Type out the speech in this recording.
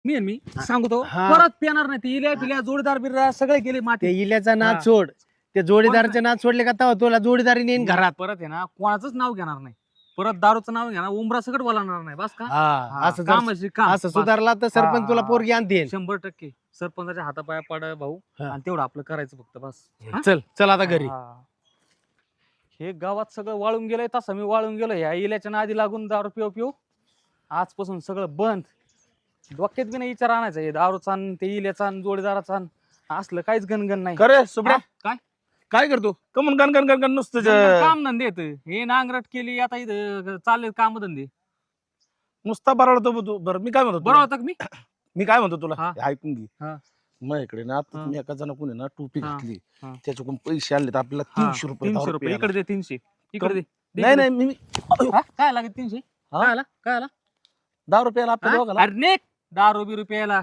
मी सांगतो हा. परत पेणार नाही ती इल्या पिल्या जोडीदार बिरदार सगळे गेले ते माती इल्याचा नाद हा. सोड, ते जोडीदाराचे नाद सोडले का तेव्हा तुला जोडीदारी नेईन घरात. परत आहे ना कोणाचंच नाव घेणार नाही, परत दारूचं नाव घेणार, उमरा सगळं बोलणार नाही बस का. हा, असं काम काम असं बस. सुधारला तर सरपंच हा, तुला हा. पोरगी आणतील. 100% सरपंचाच्या हातापाया पड भाऊ, हा. आणि तेवढं आपलं करायचं फक्त बस. हा? चल चल आता घरी. हा. हे गावात सगळं वाळून गेलंय, तसं मी वाळून गेलो ह्या इल्याच्या नादी लागून दारू पिऊ पिऊ. आजपासून सगळं बंद. डोक्यात बी नाही विचार आणायचा, हे दारूचा आण, ते इल्याचा आण, जोडीदाराचा आण, असलं काहीच गणगण नाही. खरे सुबड्या हा? काय काय करतो कमून गण गण गण गण नुसतं काम धंदे येत, हे नांगरट केली आता इथं चालले काम धंदे. नुसता बरळतो तू. बरं मी काय म्हणतो बरं तुला? होतं का मी? मी काय म्हणतो तुला हा. हे ऐकून घे. हा. मग इकडे ना आता हा. तुम्ही एका जण कोणी ना टोपी हा. घातली, हा. त्याच्याकडून पैसे आले तर आपल्याला हा, 300 रुपये 300 दारू रुपये प्यायला. इकडे दे 300, इकडे दे. नाही नाही मी हा? काय लागेल 300? हा? काय आला काय आला? दारू प्यायला आपल्या दोघाला अरे नेक दारू बिरू प्यायला